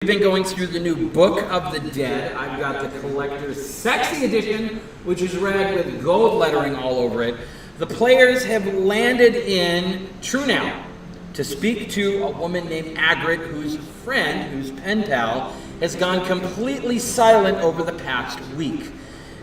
We've been going through the new Book of the Dead. I've got the collector's sexy edition, which is red with gold lettering all over it. The players have landed in Trunau to speak to a woman named Agrid, whose friend, whose pen pal, has gone completely silent over the past week.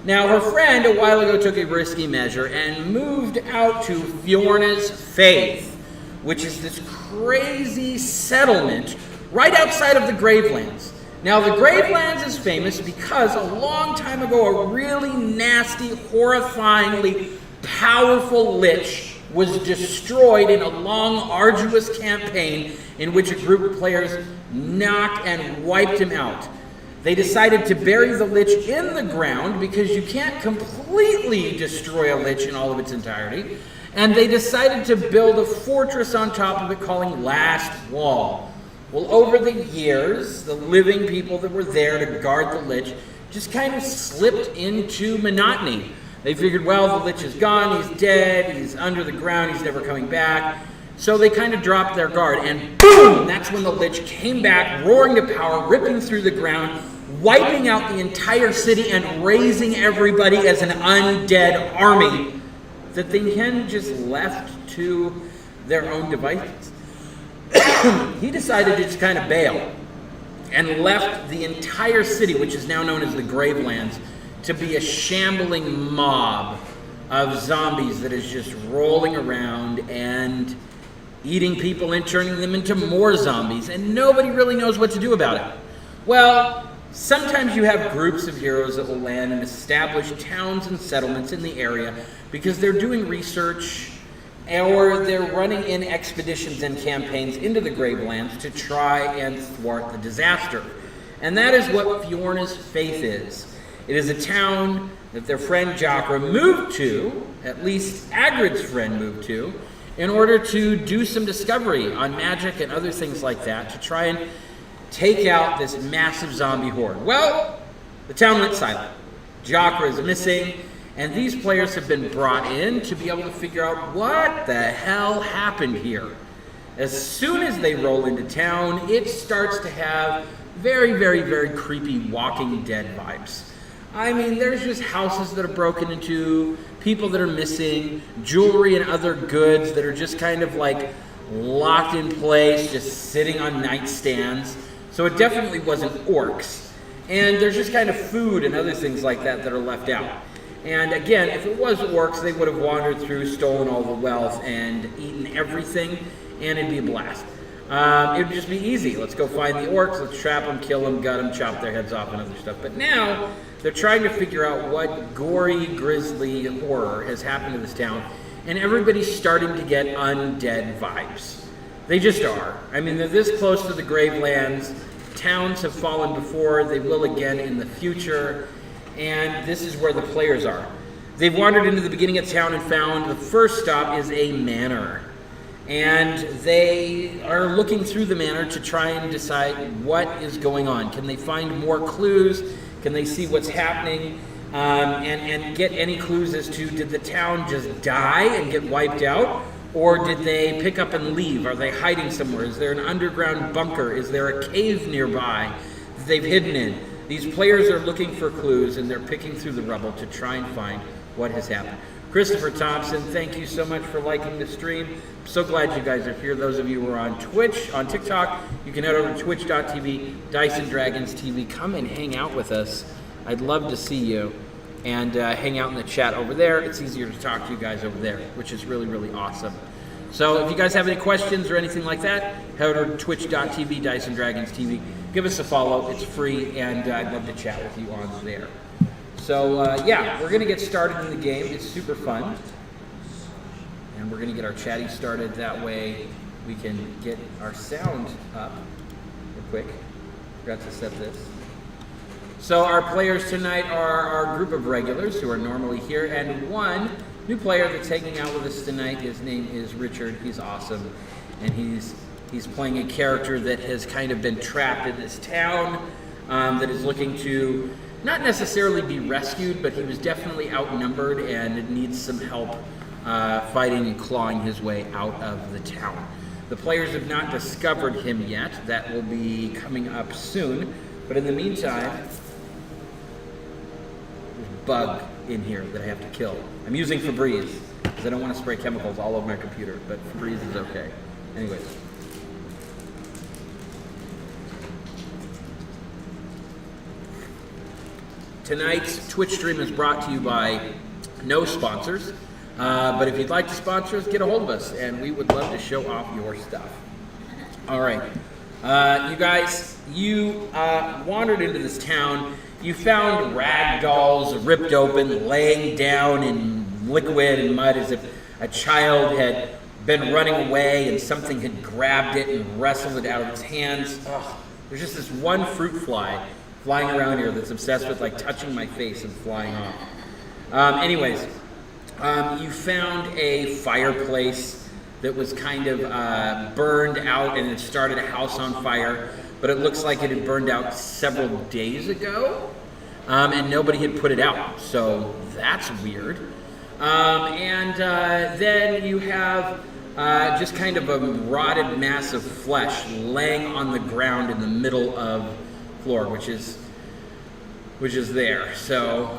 Now, her friend a while ago took a risky measure and moved out to Fjorna's Faith, which is this crazy settlement right outside of the Gravelands. Now, the Gravelands is famous because a long time ago, a really nasty, horrifyingly powerful lich was destroyed in a long, arduous campaign in which a group of players knocked and wiped him out. They decided to bury the lich in the ground because you can't completely destroy a lich in all of its entirety. And they decided to build a fortress on top of it calling Last Wall. Well, over the years, the living people that were there to guard the lich just kind of slipped into monotony. They figured, well, the lich is gone, he's dead, he's under the ground, he's never coming back. So they kind of dropped their guard, and boom! That's when the lich came back, roaring to power, ripping through the ground, wiping out the entire city and raising everybody as an undead army that they then just left to their own devices. He decided to just kind of bail and left the entire city, which is now known as the Gravelands, to be a shambling mob of zombies that is just rolling around and eating people and turning them into more zombies, and nobody really knows what to do about it. Well, sometimes you have groups of heroes that will land and establish towns and settlements in the area because they're doing research or they're running in expeditions and campaigns into the Gravelands to try and thwart the disaster. And that is what Fjorna's Faith is. It is a town that their friend Jakra moved to, at least Agrid's friend moved to, in order to do some discovery on magic and other things like that to try and take out this massive zombie horde. Well, the town went silent. Jakra is missing. And these players have been brought in to be able to figure out what the hell happened here. As soon as they roll into town, it starts to have very, very, very creepy Walking Dead vibes. I mean, there's just houses that are broken into, people that are missing, jewelry and other goods that are just kind of like locked in place, just sitting on nightstands. So it definitely wasn't orcs. And there's just kind of food and other things like that that are left out. And again, if it was orcs, they would have wandered through, stolen all the wealth, and eaten everything, and it'd be a blast. It would just be easy. Let's go find the orcs, let's trap them, kill them, gut them, chop their heads off, and other stuff. But now, they're trying to figure out what gory, grisly horror has happened to this town, and everybody's starting to get undead vibes. They just are. I mean, they're this close to the Gravelands. Towns have fallen before, they will again in the future. And this is where the players are. They've wandered into the beginning of town and found the first stop is a manor. And they are looking through the manor to try and decide what is going on. Can they find more clues? Can they see what's happening? And get any clues as to, did the town just die and get wiped out? Or did they pick up and leave? Are they hiding somewhere? Is there an underground bunker? Is there a cave nearby that they've hidden in? These players are looking for clues, and they're picking through the rubble to try and find what has happened. Christopher Thompson, thank you so much for liking the stream. I'm so glad you guys are here. Those of you who are on Twitch, on TikTok, you can head over to twitch.tv, Dice and Dragons TV. Come and hang out with us. I'd love to see you. And hang out in the chat over there. It's easier to talk to you guys over there, which is really, really awesome. So if you guys have any questions or anything like that, head over to twitch.tv, Dice and Dragons TV. Give us a follow. It's free, and I'd love to chat with you on there. So, yeah, we're going to get started in the game. It's super fun. And we're going to get our chatty started. That way we can get our sound up real quick. Forgot to set this. So our players tonight are our group of regulars who are normally here, and one new player that's hanging out with us tonight. His name is Richard. He's awesome, and he's playing a character that has kind of been trapped in this town, that is looking to not necessarily be rescued, but he was definitely outnumbered and needs some help fighting and clawing his way out of the town. The players have not discovered him yet. That will be coming up soon. But in the meantime, there's a bug in here that I have to kill. I'm using Febreze because I don't want to spray chemicals all over my computer, but Febreze is okay. Anyways. Tonight's Twitch stream is brought to you by no sponsors, but if you'd like to sponsor us, get a hold of us, and we would love to show off your stuff. All right, you guys, you wandered into this town. You found rag dolls ripped open, laying down in liquid and mud as if a child had been running away and something had grabbed it and wrestled it out of its hands. Ugh. There's just this one fruit fly flying around here that's obsessed with like touching my face and flying off. Anyways, you found a fireplace that was kind of burned out and it started a house on fire, but it looks like it had burned out several days ago, and nobody had put it out, so that's weird. Then you have just kind of a rotted mass of flesh laying on the ground in the middle of floor, which is there. So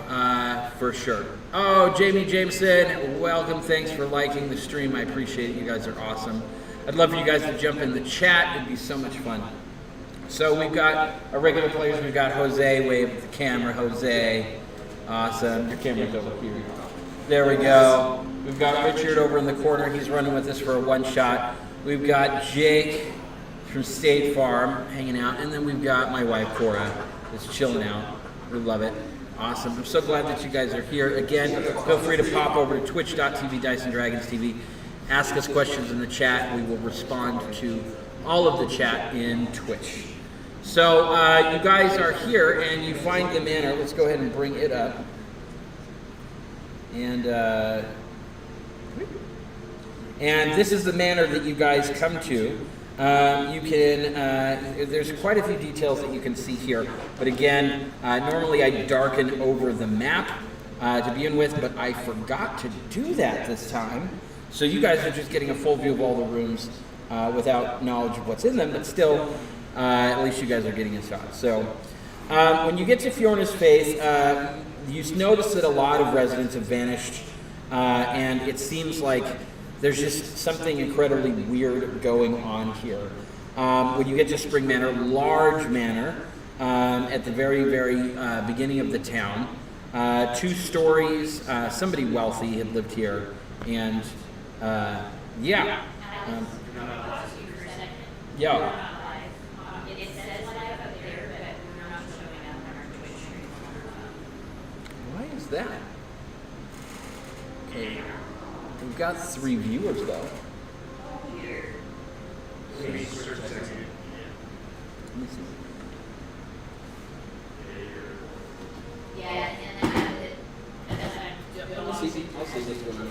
for sure. Oh, Jamie Jameson, welcome. Thanks for liking the stream. I appreciate it. You guys are awesome. I'd love for you guys to jump in the chat. It'd be so much fun. So we've got our regular players. We've got Jose. Wave at the camera, Jose. Awesome. Your camera's over here. There we go. We've got Richard over in the corner. He's running with us for a one shot. We've got Jake from State Farm hanging out, and then we've got my wife Cora that's chilling out. We love it. Awesome. I'm so glad that you guys are here. Again, feel free to pop over to twitch.tv Dice and Dragons TV. Ask us questions in the chat. We will respond to all of the chat in Twitch. So you guys are here and you find the manor. Let's go ahead and bring it up. And this is the manor that you guys come to. You can, there's quite a few details that you can see here, but again, normally I darken over the map to begin with, but I forgot to do that this time. So you guys are just getting a full view of all the rooms without knowledge of what's in them, but still, at least you guys are getting a shot. So when you get to Fiona's Faith, you notice that a lot of residents have vanished, and it seems like there's just something incredibly weird going on here. When you get to Spring Manor, large manor, at the very, very beginning of the town, 2 stories, somebody wealthy had lived here, and yeah. Yeah. Why is that? Okay. We've got 3 viewers though. Let me see. Yeah, and I'll see what's going on.